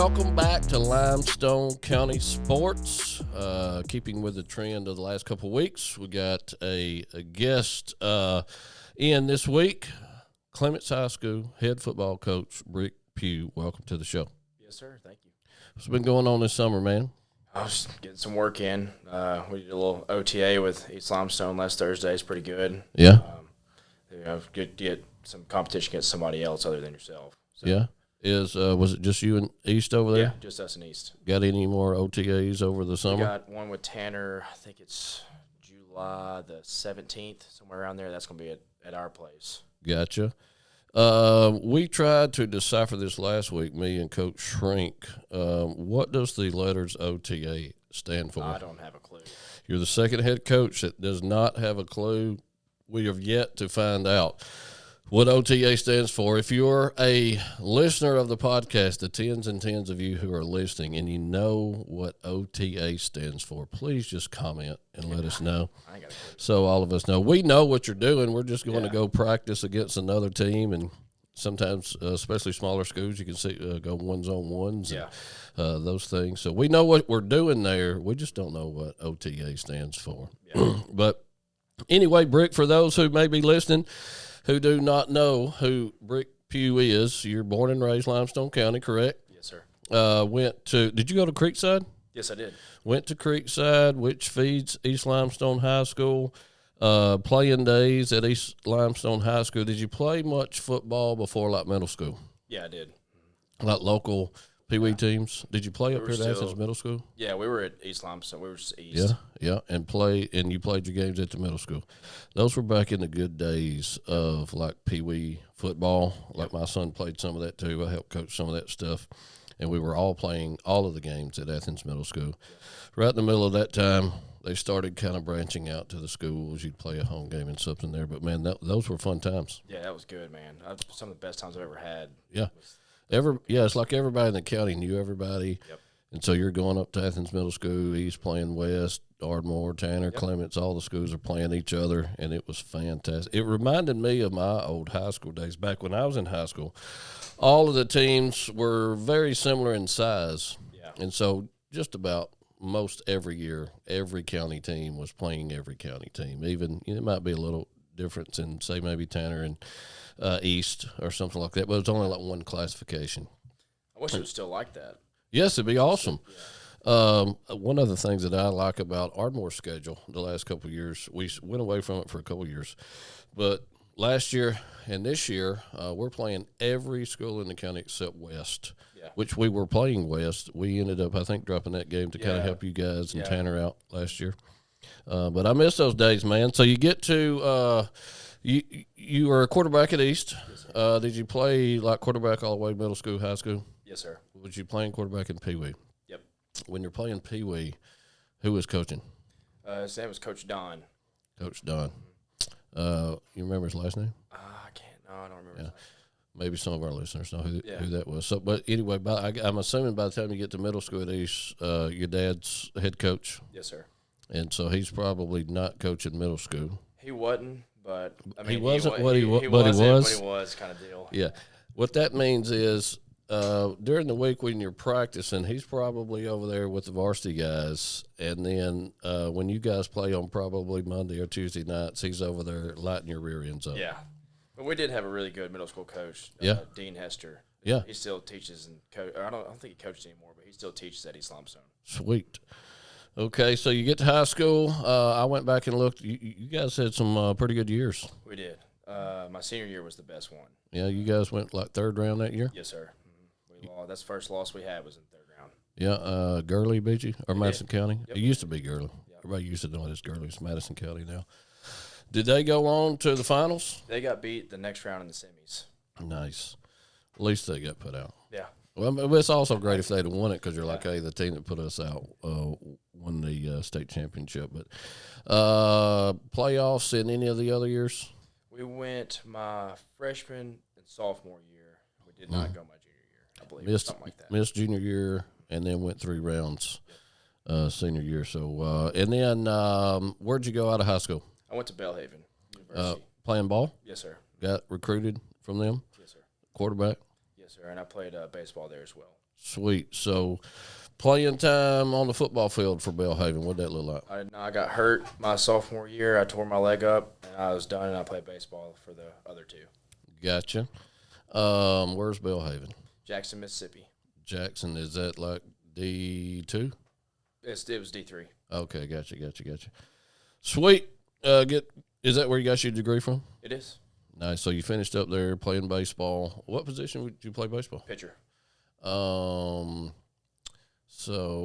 welcome back to Limestone County Sports. Keeping with the trend of the last couple of weeks, we got a guest in this week, Clements High School head football coach, Pugh. Welcome to the show. Yes, sir. Thank you. What's been going on this summer, man? I was getting some work in. We did a little OTA with East Limestone last Thursday. It's pretty good. Yeah. Good to get some competition against somebody else other than yourself. So, Yeah. Was it just you and East over there? Yeah, just us and East. Got any more OTAs over the summer? We got one with Tanner. I think it's July the 17th, somewhere around there. That's going to be at our place. Gotcha. We tried to decipher this last week, me and Coach Shrink. What does the letters OTA stand for? I don't have a clue. You're the second head coach that does not have a clue. We have yet to find out what OTA stands for. If you're a listener of the podcast, the tens and tens of you who are listening, and you know what OTA stands for, please just comment and let us know. I ain't got a clue. So all of us know. We know what you're doing. We're just going to go practice against another team, and sometimes, especially smaller schools, you can see go ones on ones. Yeah. And, those things. So we know what we're doing there. We just don't know what OTA stands for. Yeah. But anyway, Brick, for those who may be listening who do not know who Brick Pugh is, you're born and raised Limestone County, correct? Yes, sir. Did you go to Creekside? Yes, I did. Went to Creekside, which feeds East Limestone High School. Playing days at East Limestone High School. Did you play much football before, like middle school? Yeah, I did. Like local Pee Wee teams? Did you play up here at Athens Middle School? Yeah, we were at East Limestone. We were just East. Yeah, and you played your games at the middle school. Those were back in the good days of like Pee Wee football. Like my son played some of that too. I helped coach some of that stuff, and we were all playing all of the games at Athens Middle School. Right in the middle of that time, they started kind of branching out to the schools. You'd play a home game and something there, but man, those were fun times. Yeah, that was good, man. Some of the best times I've ever had. Yeah. It's like everybody in the county knew everybody. Yep. And so you're going up to Athens Middle School, East playing West, Ardmore, Tanner, Clements, all the schools are playing each other, and it was fantastic. It reminded me of my old high school days. Back when I was in high school, all of the teams were very similar in size. Yeah. And so just about most every year, every county team was playing every county team. Even, it might be a little difference in, say, maybe Tanner and East or something like that, but it's only like one classification. I wish it was still like that. Yes, it'd be awesome. Yeah. One of the things that I like about Ardmore's schedule the last couple of years, we went away from it for a couple of years, but last year and this year, we're playing every school in the county except West, which we were playing West. We ended up, I think, dropping that game to kind of help you guys and Tanner out last year. But I miss those days, man. So you get to you were a quarterback at East. Yes, did you play like quarterback all the way middle school, high school? Yes, sir. Was you playing quarterback in Pee Wee? Yep. When you're playing Pee Wee, who was coaching? His name was Coach Don. Coach Don. You remember his last name? I can't. No, I don't remember. His name. Maybe some of our listeners know who that was. So, but anyway, I'm assuming by the time you get to middle school at East, your dad's head coach. Yes, sir. And so he's probably not coaching middle school. He wasn't, but I mean, he wasn't he what he was. But he was kind of deal. Yeah. What that means is during the week when you're practicing, he's probably over there with the varsity guys. And then when you guys play on probably Monday or Tuesday nights, he's over there lighting your rear ends up. Yeah. But we did have a really good middle school coach, Dean Hester. Yeah. He still teaches and I don't think he coaches anymore, but he still teaches at East Limestone. Sweet. Okay, so you get to high school. I went back and looked. You guys had some pretty good years. We did. My senior year was the best one. Yeah, you guys went like third round that year? Yes, sir. We lost. That's the first loss we had was in the third round. Yeah, Gurley beat you, or Madison County? Yep. It used to be Gurley. Yep. Everybody used to know it as Gurley. It's Madison County now. Did they go on to the finals? They got beat the next round in the semis. Nice. At least they got put out. Yeah. Well, it's also great if they'd have won it because you're like, hey, the team that put us out won the state championship. But playoffs in any of the other years? We went my freshman and sophomore year. We did not go my junior year, I believe. Something like that. Missed junior year and then went 3 rounds senior year. So, and then where'd you go out of high school? I went to Belhaven University. Playing ball? Yes, sir. Got recruited from them? Yes, sir. Quarterback? Yes, sir. And I played baseball there as well. Sweet. So, playing time on the football field for Belhaven, what'd that look like? I got hurt my sophomore year. I tore my leg up, and I was done, and I played baseball for the other two. Gotcha. Where's Belhaven? Jackson, Mississippi. Jackson, is that like D2? It was D3. Okay, gotcha. Sweet. Is that where you got your degree from? It is. Nice. So you finished up there playing baseball. What position would you play baseball? Pitcher. So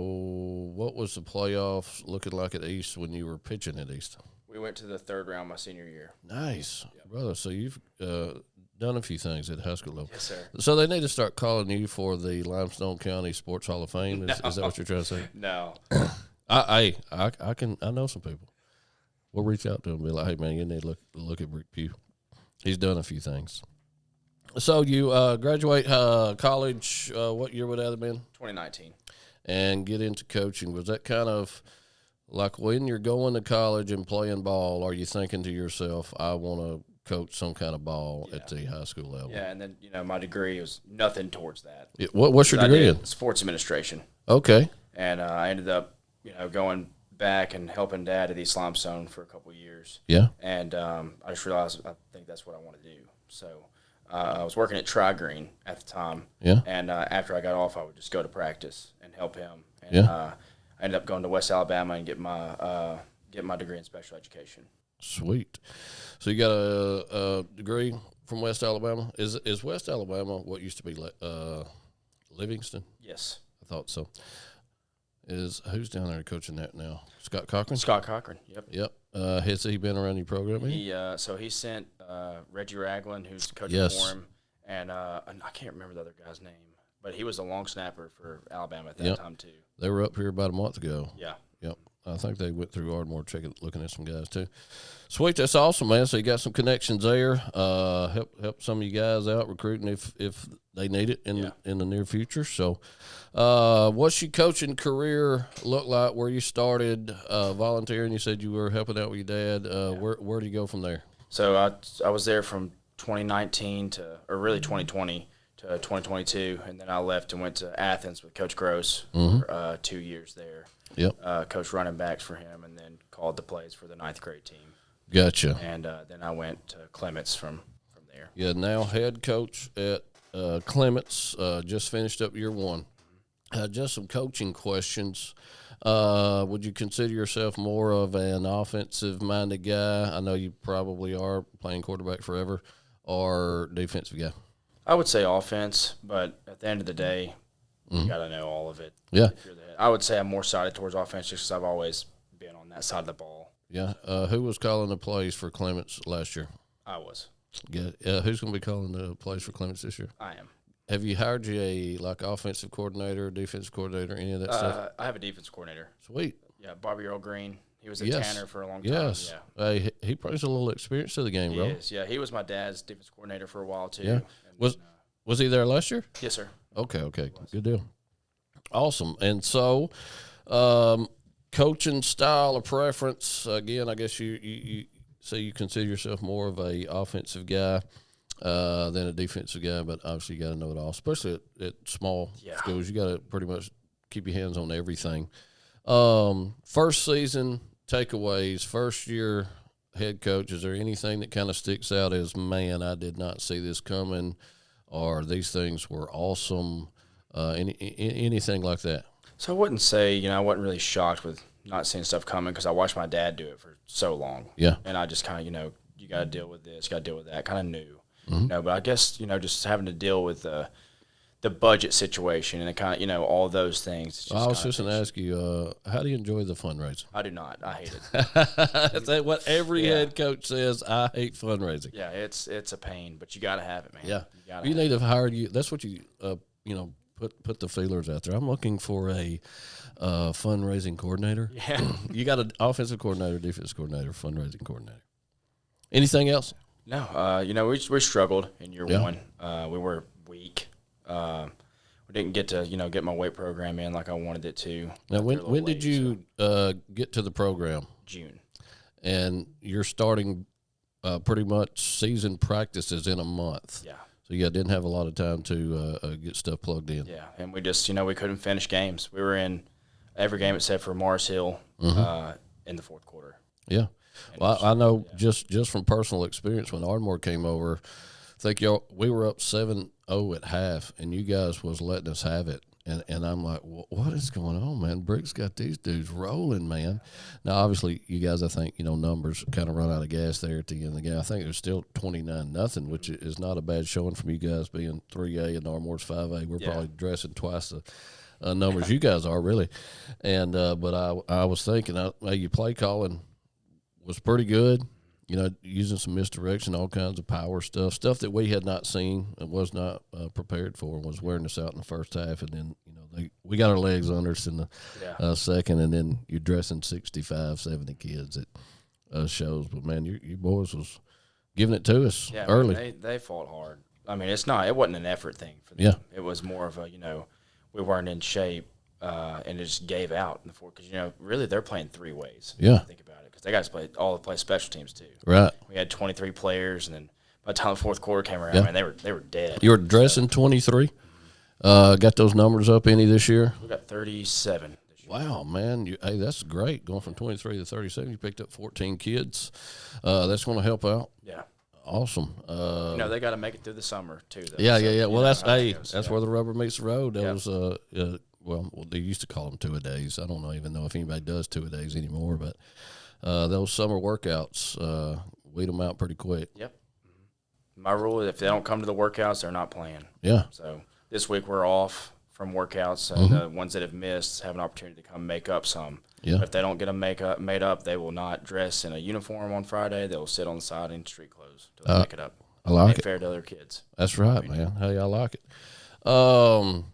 what was the playoffs looking like at East when you were pitching at East? We went to the third round my senior year. Nice, brother. So you've done a few things at the high school level. Yes, sir. So they need to start calling you for the Limestone County Sports Hall of Fame. Is that what you're trying to say? No. I know some people. We'll reach out to them and be like, hey man, you need to look at Rick Pugh. He's done a few things. So you graduate college. What year would that have been? 2019. And get into coaching. Was that kind of like when you're going to college and playing ball, are you thinking to yourself, I want to coach some kind of ball at the high school level? Yeah, and then, my degree was nothing towards that. What's your degree in? Sports administration. Okay. And I ended up, going back and helping Dad at East Limestone for a couple of years. Yeah. And I just realized I think that's what I want to do. So I was working at Tri-Green at the time. Yeah. And after I got off, I would just go to practice and help him. And Yeah. I ended up going to West Alabama and get my degree in special education. Sweet. So you got a degree from West Alabama. Is West Alabama what used to be Livingston? Yes. I thought so. Who's down there coaching that now? Scott Cochran? Scott Cochran, yep. Yep. Has he been around your program? So he sent Reggie Ragland, who's coaching Yes. for him, and I can't remember the other guy's name, but he was a long snapper for Alabama at that time too. They were up here about a month ago. Yeah. Yep. I think they went through Ardmore looking at some guys too. Sweet, that's awesome, man. So you got some connections there. Help some of you guys out recruiting if they need it in the near future. So, what's your coaching career look like? Where you started volunteering? You said you were helping out with your dad. Where do you go from there? So I was there from 2019 or really 2020 to 2022, and then I left and went to Athens with Coach Gross for 2 years there. Yep. Coached running backs for him, and then called the plays for the 9th grade team. Gotcha. And then I went to Clements from there. Yeah, now head coach at Clements. Just finished up year one. Just some coaching questions. Would you consider yourself more of an offensive-minded guy? I know you probably are, playing quarterback forever, or defensive guy? I would say offense, but at the end of the day, you got to know all of it. Yeah. If you're the head. I would say I'm more sided towards offense just because I've always been on that side of the ball. Yeah. Who was calling the plays for Clements last year? I was. Good. Who's going to be calling the plays for Clements this year? I am. Have you hired you a offensive coordinator, defensive coordinator, any of that stuff? I have a defense coordinator. Sweet. Yeah, Bobby Earl Green. He was a Yes. Tanner for a long time. Yes. Yeah. He brings a little experience to the game, He bro. is. Yeah, he was my dad's defense coordinator for a while too. Yeah. And Was he there last year? yes, sir. Okay. Good deal. Awesome. And so, coaching style or preference, again, I guess you say you consider yourself more of a offensive guy than a defensive guy, but obviously you got to know it all, especially at small schools. You got to pretty much keep your hands on everything. First season takeaways, first year head coach, is there anything that kind of sticks out as, man, I did not see this coming, or these things were awesome, anything like that? So I wouldn't say, I wasn't really shocked with not seeing stuff coming because I watched my dad do it for so long. Yeah. And I just kind of, you got to deal with this, got to deal with that, kind of knew. Mm-hmm. But I guess, just having to deal with the budget situation and kind of, all those things. I was just going to ask you, how do you enjoy the fundraising? I do not. I hate it. That's what every head coach says. I hate fundraising. Yeah, it's a pain, but you got to have it, man. Yeah. You need to hire you. That's what you, put the feelers out there. I'm looking for a fundraising coordinator. Yeah. You got an offensive coordinator, defensive coordinator, fundraising coordinator. Anything else? No. We struggled in year one. We were weak. We didn't get to, get my weight program in like I wanted it to. Now, when did you get to the program? June. And you're starting pretty much season practices in a month. Yeah. So yeah, didn't have a lot of time to get stuff plugged in. Yeah, and we just we couldn't finish games. We were in every game except for Mars Hill in the fourth quarter. Yeah. Well, I know just from personal experience when Ardmore came over, I think we were up 7-0 at half, and you guys was letting us have it. And I'm like, what is going on, man? Brick's got these dudes rolling, man. Now, obviously, you guys, I think, numbers kind of run out of gas there at the end of the game. I think it was still 29-0, which is not a bad showing from you guys being 3A and Ardmore's 5A. We're probably dressing twice the numbers you guys are, really. And but I was thinking, your play calling was pretty good. Using some misdirection, all kinds of power stuff that we had not seen and was not prepared for, and was wearing us out in the first half. And then, we got our legs under us in the second, and then you're dressing 65, 70 kids at shows. But, man, you boys was giving it to us early. I mean, they fought hard. I mean, it wasn't an effort thing for them. Yeah. It was more of a, we weren't in shape, and it just gave out in the fourth. Because, really they're playing three ways. Yeah. Think about it. Because they guys play special teams too. Right. We had 23 players, and then by the time the fourth quarter came around, man, they were dead. You were dressing 23. Got those numbers up any this year? We got 37 this year. Wow, man! Hey, that's great. Going from 23 to 37, you picked up 14 kids. That's going to help out. Yeah. Awesome. They got to make it through the summer too. Though. Yeah. Well, that's goes. where the rubber meets the road. That was well, they used to call them 2-a-days. I don't even know if anybody does 2-a-days anymore, but those summer workouts weed them out pretty quick. Yep. My rule is if they don't come to the workouts, they're not playing. Yeah. So this week we're off from workouts, and the ones that have missed have an opportunity to come make up some. Yeah. But if they don't get them made up, they will not dress in a uniform on Friday. They'll sit on the side in street clothes to make it up. I like it. Fair to other kids. That's right, man. Hey, I like it.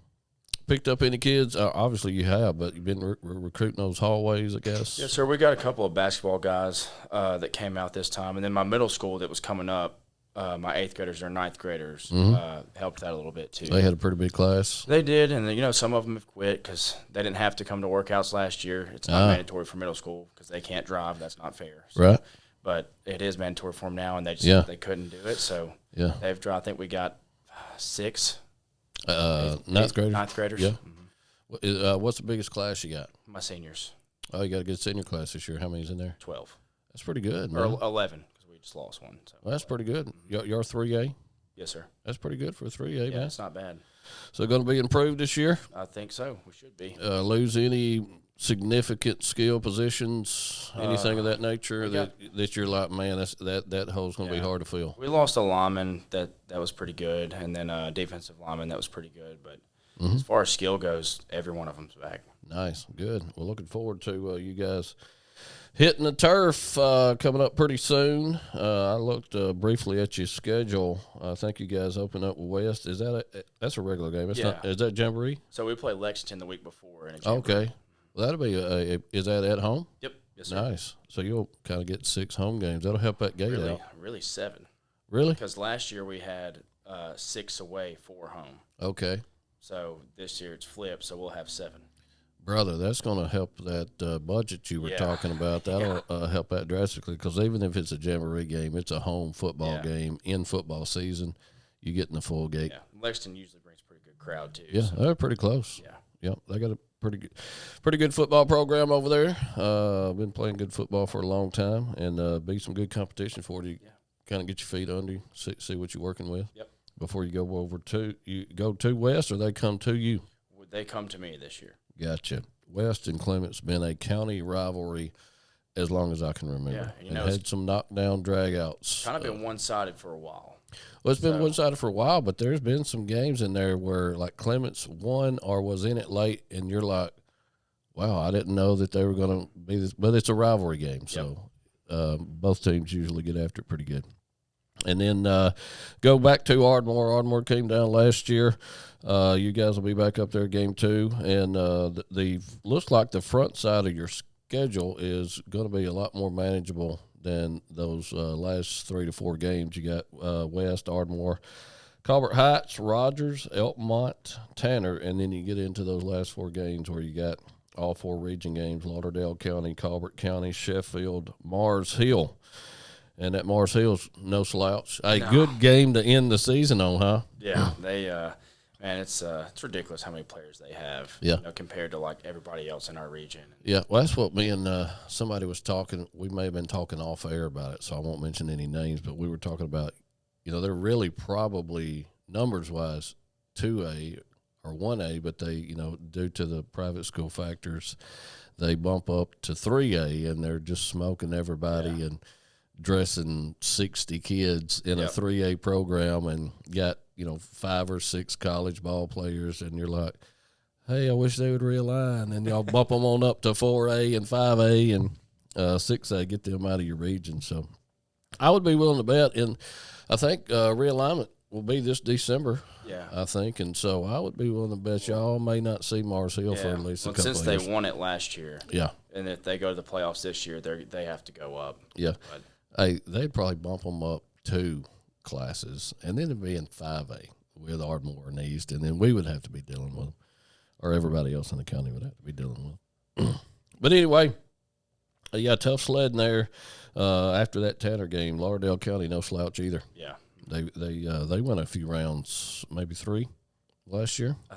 Picked up any kids? Obviously you have, but you've been recruiting those hallways, I guess. Yes, sir. We got a couple of basketball guys that came out this time, and then my middle school that was coming up. My 8th graders or 9th graders helped that a little bit too. They had a pretty big class. They did, and some of them have quit because they didn't have to come to workouts last year. It's not mandatory for middle school because they can't drive. That's not fair. So, right. But it is mandatory for them now, and they couldn't do it. So they've dropped. I think we got 6 ninth graders. 9th graders. Yeah. Mm-hmm. What's the biggest class you got? My seniors. Oh, you got a good senior class this year. How many's in there? 12. That's pretty good, man. Or 11 because we just lost one. So. Well, that's pretty good. You're 3A? Yes, sir. That's pretty good for a 3A, man. It's not bad. So going to be improved this year? I think so. We should be. Lose any significant skill positions, anything of that nature that you're like, man, that hole's going to be hard to fill? We lost a lineman that was pretty good, and then a defensive lineman that was pretty good. But as far as skill goes, every one of them's back. Nice. Good. Well, looking forward to you guys hitting the turf coming up pretty soon. I looked briefly at your schedule. I think you guys open up with West. That's a regular game? Is that Jamboree? So we play Lexington the week before. In a Jamboree. Okay. Well, that'll be is that at home? Yep. Yes, sir. Nice. So you'll kind of get 6 home games. That'll help that gate out. Really 7. Really? Because last year we had 6 away, 4 home. Okay. So this year it's flipped, so we'll have 7. Brother, that's going to help that budget you were talking about. That'll help that drastically because even if it's a Jamboree game, it's a home football game in football season. You get in the full gate. Yeah, Lexington usually brings a pretty good crowd too. Yeah, they're pretty close. Yeah. Yep, they got a pretty good football program over there. Been playing good football for a long time, and be some good competition for you. Kind of get your feet under you, see what you're working with. Yep. Before you go to West, or they come to you. They come to me this year. Gotcha. West and Clements been a county rivalry as long as I can remember. Yeah, and had some knockdown dragouts. Kind of been one-sided for a while. Well, it's been one-sided for a while, but there's been some games in there where, like, Clements won or was in it late, and you're like, wow, I didn't know that they were going to be this. But it's a rivalry game, so both teams usually get after it pretty good. And then go back to Ardmore. Ardmore came down last year. You guys will be back up there game 2. And the looks like the front side of your schedule is going to be a lot more manageable than those last 3 to 4 games. You got West, Ardmore, Colbert Heights, Rogers, Elkmont, Tanner, and then you get into those last 4 games where you got all 4 region games: Lauderdale County, Colbert County, Sheffield, Mars Hill. And that Mars Hill's no slouch. A good game to end the season on, huh? Yeah, they man, it's ridiculous how many players they have. Yeah. Compared to like everybody else in our region. Yeah, well, that's what me and somebody was talking. We may have been talking off air about it, so I won't mention any names. But we were talking about, they're really probably numbers wise 2A or 1A, but they, due to the private school factors, they bump up to 3A, and they're just smoking everybody and dressing 60 kids in a 3A program, and got 5 or 6 college ball players, and you're like, hey, I wish they would realign, and y'all bump them on up to 4A and 5A and 6A, get them out of your region. So I would be willing to bet, and I think realignment will be this December. Yeah, I think, and so I would be willing to bet y'all may not see Mars Hill for at least a couple since of years. they won it last year. Yeah, and if they go to the playoffs this year, they have to go up. Yeah, hey, they'd probably bump them up 2 classes, and then it'd be in 5A with Ardmore and East, and then we would have to be dealing with them, or everybody else in the county would have to be dealing with them. But anyway, tough sledding there after that Tanner game. Lauderdale County, no slouch either. Yeah. They went a few rounds, maybe 3 last year. I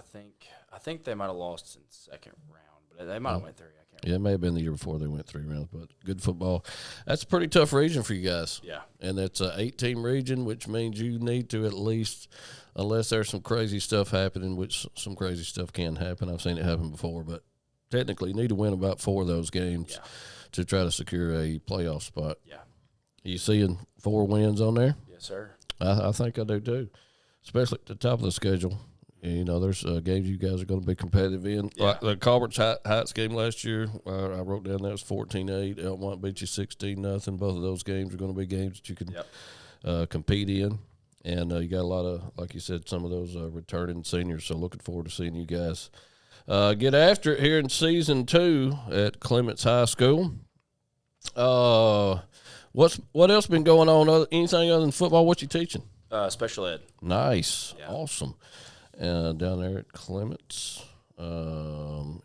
think they might have lost in the second round, but they might have went 3. I can't remember. Yeah, it may have been the year before they went 3 rounds, but good football. That's a pretty tough region for you guys. Yeah. And it's an 8-team region, which means you need to at least, unless there's some crazy stuff happening, which some crazy stuff can happen. I've seen it happen before, but technically you need to win about 4 of those games to try to secure a playoff spot. Yeah. Are you seeing 4 wins on there? Yes, sir. I think I do too, especially at the top of the schedule. There's games you guys are going to be competitive in. Yeah. Like the Culver's Heights game last year, I wrote down that was 14-8. Elmont beat you 16-0. Both of those games are going to be games that you can compete in. And you got a lot of, like you said, some of those returning seniors. So looking forward to seeing you guys get after it here in season 2 at Clements High School. What else been going on? Anything other than football? What you teaching? Special ed. Nice. Yeah. Awesome. Down there at Clements.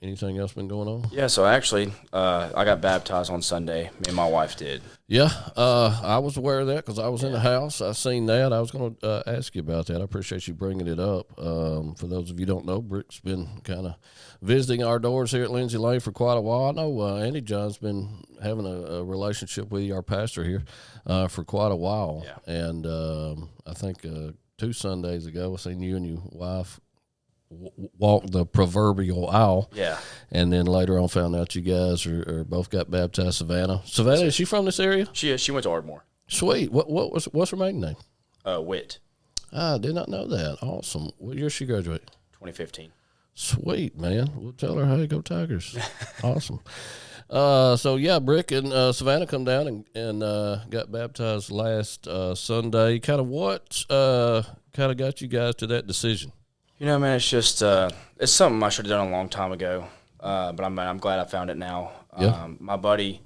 Anything else been going on? Yeah, so actually, I got baptized on Sunday. Me and my wife did. Yeah, I was aware of that because I was in the house. I seen that. I was going to ask you about that. I appreciate you bringing it up. For those of you who don't know, Brick's been kind of visiting our doors here at Lindsay Lane for quite a while. I know Andy John's been having a relationship with our pastor here for quite a while. Yeah. And I think 2 Sundays ago, I seen you and your wife walk the proverbial aisle. Yeah. And then later on found out you guys are both got baptized. Savannah, is she from this area? She went to Ardmore. Sweet. What's her maiden name? Witt. I did not know that. Awesome. What year she graduate? 2015. Sweet, man. We'll tell her, hey, go Tigers. Awesome. So Brick and Savannah come down and got baptized last Sunday. Kind of what got you guys to that decision? Man, it's just it's something I should have done a long time ago, but I'm glad I found it now. Yeah. My buddy,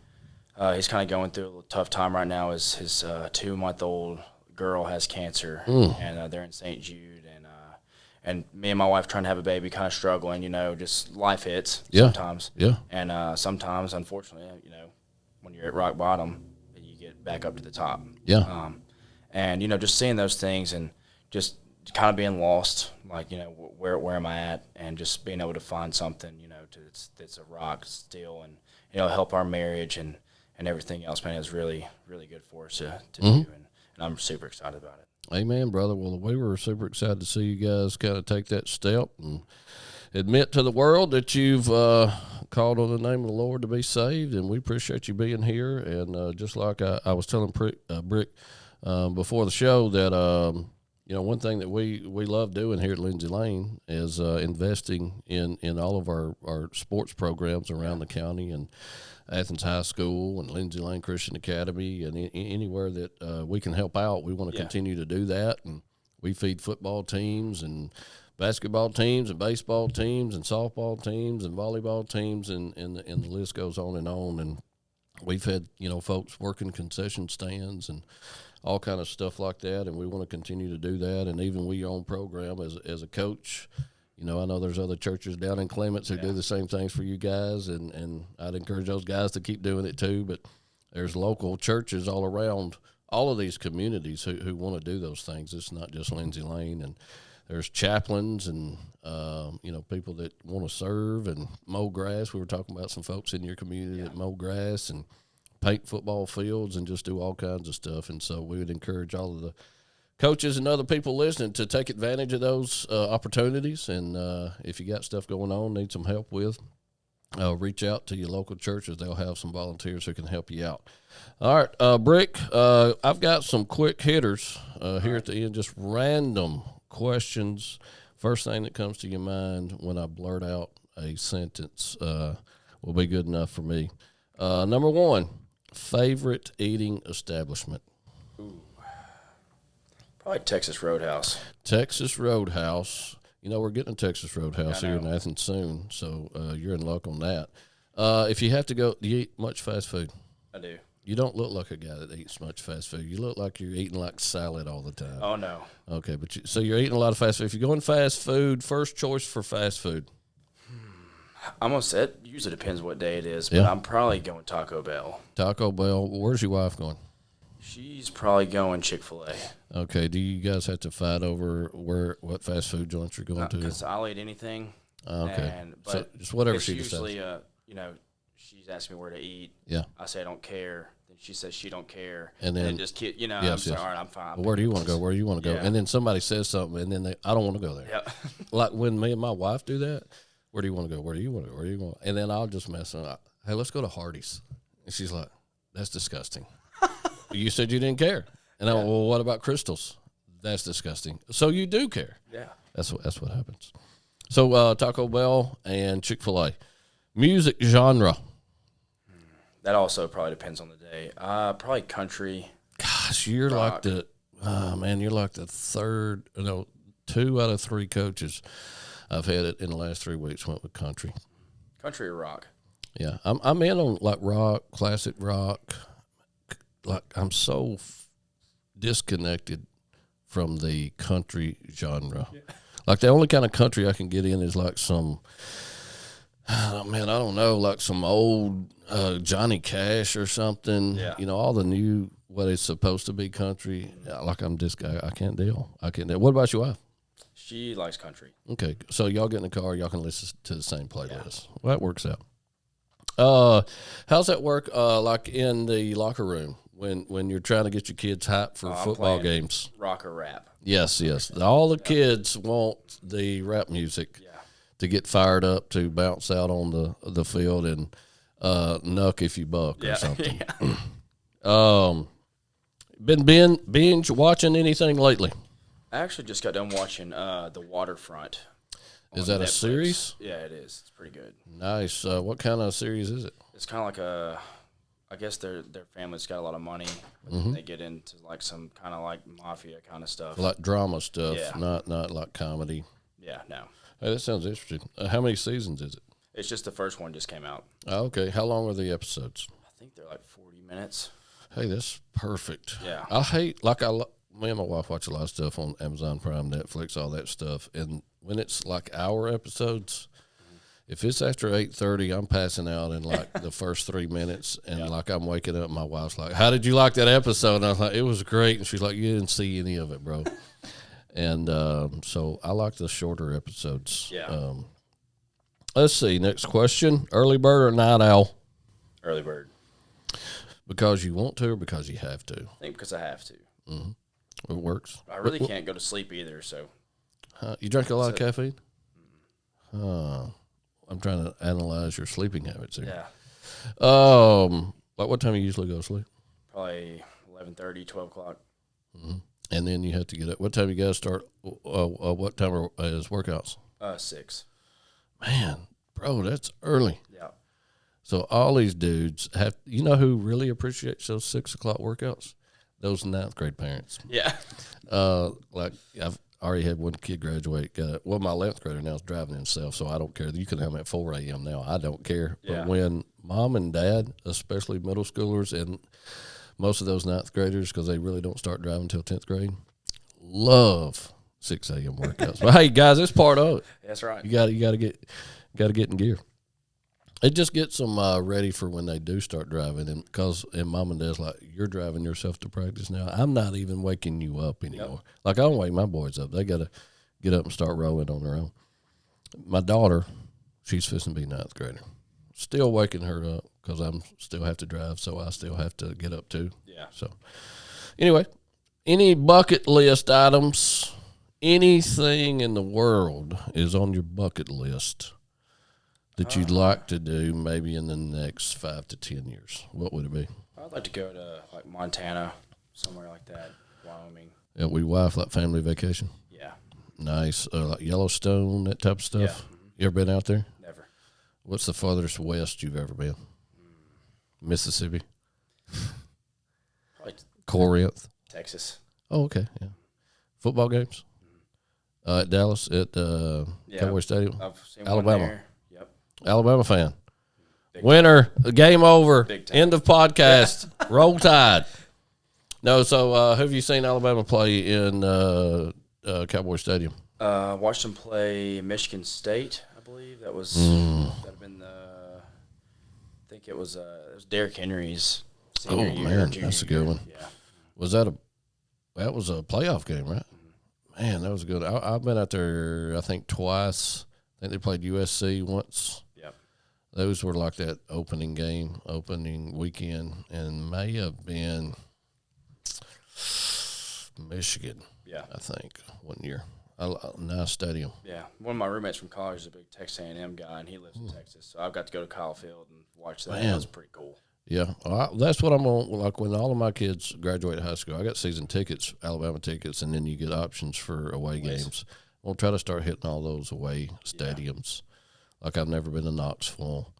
he's kind of going through a little tough time right now. His 2-month-old girl has cancer, and they're in St. Jude, and me and my wife trying to have a baby, kind of struggling. Just life hits sometimes. Yeah. And sometimes, unfortunately, when you're at rock bottom, you get back up to the top. Yeah. And just seeing those things and just kind of being lost, like, where am I at, and just being able to find something, that's a rock still, and, help our marriage and everything else, man, is really, really good for us to do, and I'm super excited about it. Amen, brother. Well, we were super excited to see you guys kind of take that step and admit to the world that you've called on the name of the Lord to be saved, and we appreciate you being here. And just like I was telling Brick before the show that one thing that we love doing here at Lindsay Lane is investing in all of our sports programs around the county, and Athens High School and Lindsay Lane Christian Academy, and anywhere that we can help out, we want to continue to do that. And we feed football teams and basketball teams and baseball teams and softball teams and volleyball teams, and the list goes on. And we've had folks working concession stands and all kind of stuff like that, and we want to continue to do that. And even we own program as a coach. I know there's other churches down in Clements who do the same things for you guys, and I'd encourage those guys to keep doing it too. But there's local churches all around all of these communities who want to do those things. It's not just Lindsay Lane, and there's chaplains and people that want to serve and mow grass. We were talking about some folks in your community that mow grass and paint football fields and just do all kinds of stuff. And so we would encourage all of the coaches and other people listening to take advantage of those opportunities. And if you got stuff going on, need some help with, reach out to your local churches. They'll have some volunteers who can help you out. All right, Brick, I've got some quick hitters here at the end, just random questions. First thing that comes to your mind when I blurt out a sentence will be good enough for me. Number one, favorite eating establishment? Ooh. Probably Texas Roadhouse. Texas Roadhouse. We're getting a Texas Roadhouse here in Athens soon, so you're in luck on that. If you have to go, do you eat much fast food? I do. You don't look like a guy that eats much fast food. You look like you're eating like salad all the time. Oh, no. Okay, but so you're eating a lot of fast food. If you're going fast food, first choice for fast food? I'm going to say it usually depends what day it is, but I'm probably going Taco Bell. Taco Bell. Where's your wife going? She's probably going Chick-fil-A. Okay. Do you guys have to fight over what fast food joints you're going to? Because I'll eat anything. Okay. So just whatever she decides. Usually, she's asking me where to eat. Yeah. I say I don't care. Then she says she don't care. And then just yes, I'm sorry, all right, I'm fine. Well, where do you want to go? Where do you want to go? Yeah. And then somebody says something, and then I don't want to go there. Yeah. Like when me and my wife do that, where do you want to go? Where do you want to go? Where do you want? And then I'll just mess up. Hey, let's go to Hardee's. And she's like, that's disgusting. You said you didn't care. And I went, well, what about Crystal's? That's disgusting. So you do care. Yeah. That's what happens. So Taco Bell and Chick-fil-A. Music genre. That also probably depends on the day. Probably country. Gosh, you're rock. You're like the third, 2 out of 3 coaches I've had it in the last 3 weeks went with country. Country or rock? Yeah, I'm in on like rock, classic rock. Like I'm so disconnected from the country genre. Yeah. Like the only kind of country I can get in is like some, I don't know, like some old Johnny Cash or something. Yeah. All the new what is supposed to be country. Like I'm this guy. I can't deal. What about your wife? She likes country. Okay, so y'all get in the car, y'all can listen to the same playlist. Yeah. Well, that works out. How's that work? Like in the locker room when you're trying to get your kids hyped for football games? Rock or rap? Yes. All the kids want the rap music to get fired up to bounce out on the field and knuck if you buck or something. Been binge watching anything lately? I actually just got done watching The Waterfront. Is that Netflix. A series? Yeah, it is. It's pretty good. Nice. What kind of series is it? It's kind of like I guess their family's got a lot of money. Mm-hmm. They get into like some kind of like mafia kind of stuff. Like drama stuff, not like comedy. Yeah, no. Hey, that sounds interesting. How many seasons is it? It's just the first one just came out. Oh, okay. How long are the episodes? I think they're like 40 minutes. Hey, that's perfect. Yeah. I hate, me and my wife watch a lot of stuff on Amazon Prime, Netflix, all that stuff. And when it's like hour episodes, if it's after 8:30, I'm passing out in like the first 3 minutes, and like I'm waking up. My wife's like, "How did you like that episode?" And I was like, "It was great." And she's like, "You didn't see any of it, bro." And so I like the shorter episodes. Yeah. Let's see. Next question: early bird or night owl? Early bird. Because you want to, or because you have to? I think because I have to. Mm-hmm. It works. I really can't go to sleep either. So. You drink a lot of caffeine? I'm trying to analyze your sleeping habits here. Yeah. Like what time do you usually go to sleep? Probably 11:30, 12 o'clock. Mm-hmm. And then you have to get up. What time you guys start? What time is workouts? 6. Man, bro, that's early. Yeah. So all these dudes have. You know who really appreciates those 6 o'clock workouts? Those 9th grade parents. Yeah. Like I've already had one kid graduate. My 11th grader now is driving himself, so I don't care. You can have him at 4 a.m. now. I don't care. Yeah. But when mom and dad, especially middle schoolers and most of those 9th graders, because they really don't start driving until 10th grade, love 6 a.m. workouts. But hey, guys, it's part of it. That's right. You got to get in gear. It just gets them ready for when they do start driving, and because mom and dad's like, you're driving yourself to practice now. I'm not even waking you up anymore. Yep. Like I don't wake my boys up; they got to get up and start rolling on their own. My daughter, she's fixing to be ninth grader. Still waking her up because I'm still have to drive, so I still have to get up too. Yeah. So anyway, any bucket list items? Anything in the world is on your bucket list that you'd like to do maybe in the next 5 to 10 years? What would it be? I'd like to go to like Montana, somewhere like that, Wyoming. Yeah, we wife like family vacation. Yeah. Nice, like Yellowstone, that type of stuff. Yeah. Mm-hmm. You ever been out there? Never. What's the farthest west you've ever been? Mississippi, Probably Corinth. Texas. Oh, okay, yeah. Football games at Dallas at Cowboy Stadium. I've seen Alabama. one there. Yep. Alabama fan. Big Winner. Game over. Big time. End of podcast. Roll Tide. No, so who have you seen Alabama play in Cowboy Stadium? Watched them play Michigan State, I believe. That'd have been I think it was Derrick Henry's senior year. Man, junior that's a good year. one. Yeah. That was a playoff game, right? Man, that was good. I've been out there, I think, twice. I think they played USC once. Yep. Those were like that opening weekend, and may have been Michigan. Yeah. I think one year. Nice stadium. Yeah. One of my roommates from college is a big Texas A&M guy, and he lives in Texas. So I've got to go to Kyle Field and watch that. Man. That was pretty cool. Yeah, that's what I'm on. Like when all of my kids graduate high school, I got season tickets, Alabama tickets, and then you get options for away games. We'll try to start hitting all those away stadiums. Like I've never been to Knoxville.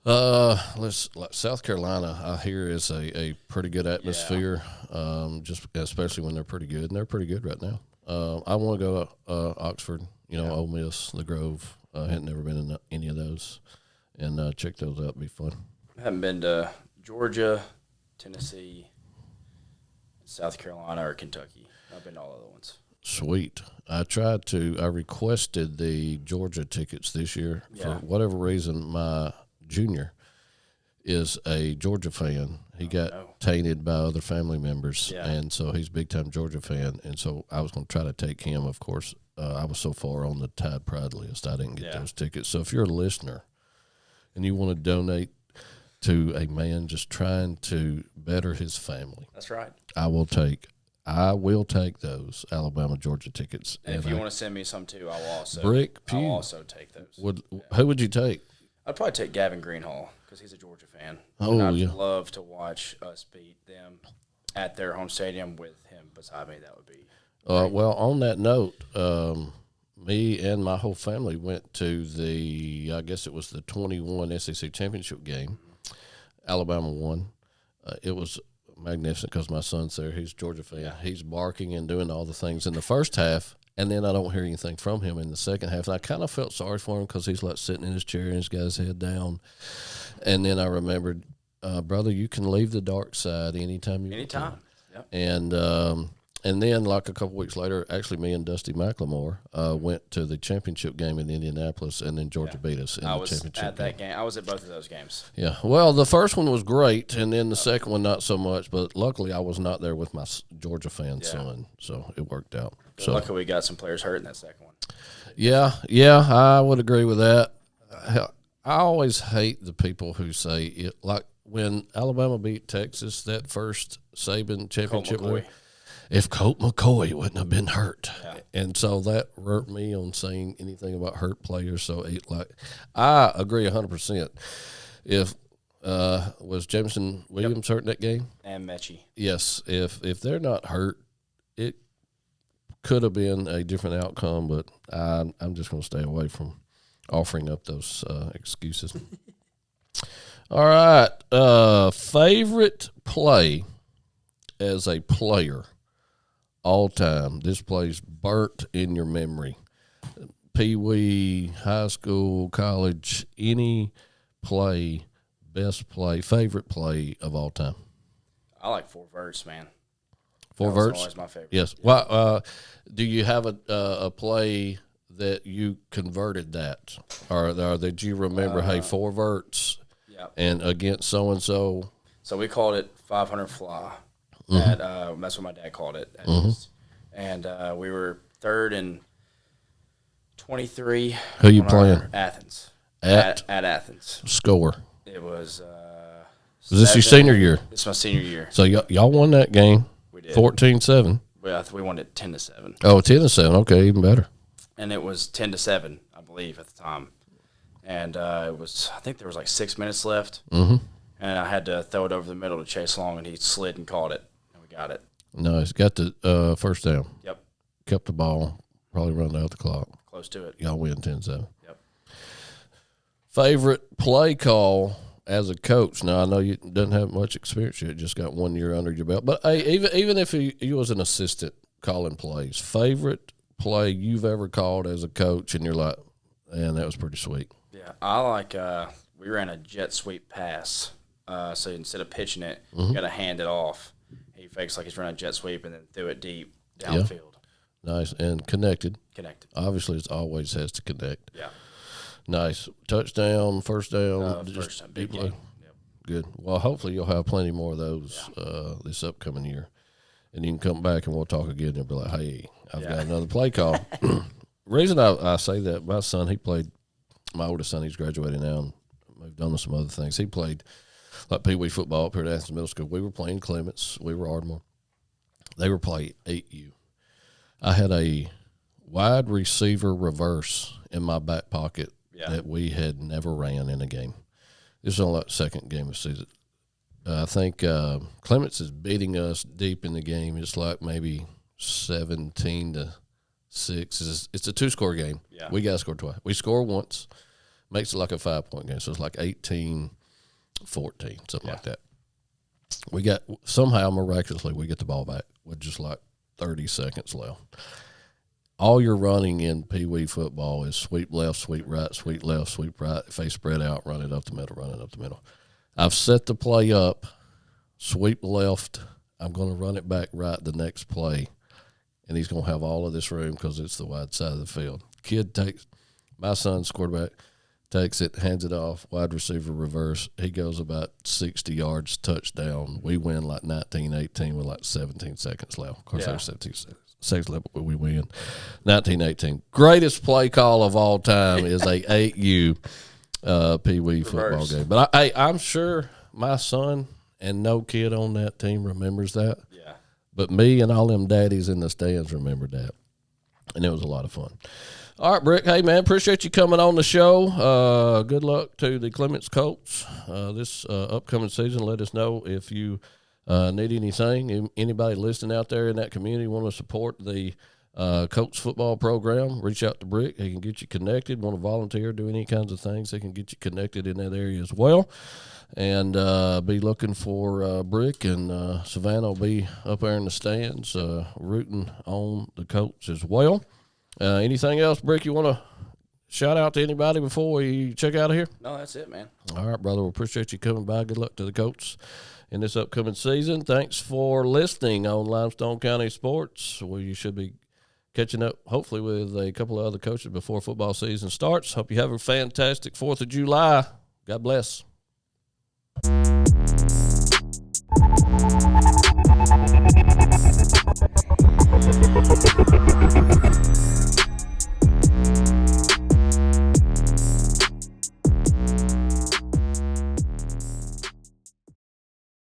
Like South Carolina, I hear is a pretty good atmosphere. Just especially when they're pretty good, and they're pretty good right now. I want to go to Oxford, Ole Miss, the Grove. I had never been in any of those, and check those out. It'd be fun. I haven't been to Georgia, Tennessee, South Carolina, or Kentucky. I've been to all other ones. Sweet. I requested the Georgia tickets this year. For whatever reason, my junior is a Georgia fan. He got tainted by other family members, and so he's a big-time Georgia fan. And so I was going to try to take him, of course. I was so far on the Tide Pride list, I didn't get those tickets. So if you're a listener and you want to donate to a man just trying to better his family, that's right. I will take those Alabama Georgia tickets. And if you want to send me some too, I will also. Pugh. I'll also take those. Who would you take? I'd probably take Gavin Greenhall because he's a Georgia fan. Oh, and I'd yeah. love to watch us beat them at their home stadium with him beside me. That would be. Well, on that note, me and my whole family went to I guess it was the 21 SEC championship game. Alabama won. It was magnificent because my son's there. He's a Georgia fan. Yeah. He's barking and doing all the things in the first half, and then I don't hear anything from him in the second half. And I kind of felt sorry for him because he's like sitting in his chair and he's got his head down. And then I remembered, brother, you can leave the dark side anytime you want. Anytime. Yep. And then, like a couple weeks later, actually, me and Dusty McLemore went to the championship game in Indianapolis, and then Georgia beat us in the championship game. I was at that game. I was at both of those games. Yeah. Well, the first one was great, and then the second one not so much. But luckily, I was not there with my Georgia fan son, so it worked out. So luckily, we got some players hurt in that second one. Yeah, I would agree with that. I always hate the people who say it, like when Alabama beat Texas that first Saban championship. If Colt McCoy wouldn't have been hurt. Yeah. And so that hurt me on saying anything about hurt players. So I agree 100%. If was Jameson Williams hurt in that game? And Mechie. Yes. If they're not hurt, it could have been a different outcome, but I'm just going to stay away from offering up those excuses. All right. Favorite play as a player all time. This play's burnt in your memory. Pee wee, high school, college, any play, best play, favorite play of all time. I like Four Verts, man. Four Verts? Always my favorite. Yes. Well, do you have a play that you converted that, or did you remember? Hey, 4 verts, and against so and so. So we called it 500 fly. That's what my dad called it. And we were 3rd and 23. Who you playing? Athens. At Athens. Score. It was. Was this your senior year? It's my senior year. So y'all won that game. We did. 14-7. We won it 10-7. Oh, 10-7. Okay, even better. And it was 10-7, I believe, at the time. And it was. I think there was like 6 minutes left. Mm-hmm. And I had to throw it over the middle to Chase Long, and he slid and caught it, and we got it. Nice. Got the first down. Yep. Kept the ball. Probably run out the clock. Close to it. Y'all win 10-7. Yep. Favorite play call as a coach? Now, I know you didn't have much experience yet. Just got 1 year under your belt. But hey, even if you was an assistant calling plays, favorite play you've ever called as a coach, and you're like, man, that was pretty sweet. Yeah. I like we ran a jet sweep pass. So instead of pitching it, you got to hand it off. He fakes like he's running a jet sweep and then threw it deep downfield. Nice. And connected. Obviously, it always has to connect. Yeah. Nice. Touchdown, first down. First time, big play. Yep. Good. Well, hopefully you'll have plenty more of those this upcoming year. And you can come back and we'll talk again and be like, hey, I've got another play call. Reason I say that, my son, my oldest son, he's graduating now and moved on to some other things. He played like Pee Wee football up here at Athens Middle School. We were playing Clements. We were Ardmore. They were playing 8U. I had a wide receiver reverse in my back pocket that we had never ran in a game. This is only like the second game of the season. I think Clements is beating us deep in the game. It's like maybe 17-6. It's a 2-score game. Yeah. We got to score twice. We score once, makes it like a 5-point game. So it's like 18-14, something like that. Somehow miraculously we get the ball back with just like 30 seconds left. All you're running in Pee Wee football is sweep left, sweep right, sweep left, sweep right, face spread out, run it up the middle, run it up the middle. I've set the play up, sweep left. I'm going to run it back right the next play, and he's going to have all of this room because it's the wide side of the field. My son's quarterback, takes it, hands it off, wide receiver reverse. He goes about 60 yards, touchdown. We win like 19-18 with like 17 seconds left. Of course, there's 17 seconds left, but we win 19-18. Greatest play call of all time is a 8U Pee Wee football game. But I'm sure my son and no kid on that team remembers that. Yeah. But me and all them daddies in the stands remembered that. And it was a lot of fun. All right, Brick. Hey, man, appreciate you coming on the show. Good luck to the Clements Colts this upcoming season. Let us know if you need anything. Anybody listening out there in that community want to support the Colts football program, reach out to Brick. He can get you connected. Want to volunteer, do any kinds of things, they can get you connected in that area as well. And be looking for Brick, and Savannah will be up there in the stands rooting on the Colts as well. Anything else, Brick, you want to shout out to anybody before we check out of here? No, that's it, man. All right, brother. We appreciate you coming by. Good luck to the Colts in this upcoming season. Thanks for listening on Limestone County Sports, where you should be catching up, hopefully, with a couple of other coaches before football season starts. Hope you have a fantastic 4th of July. God bless.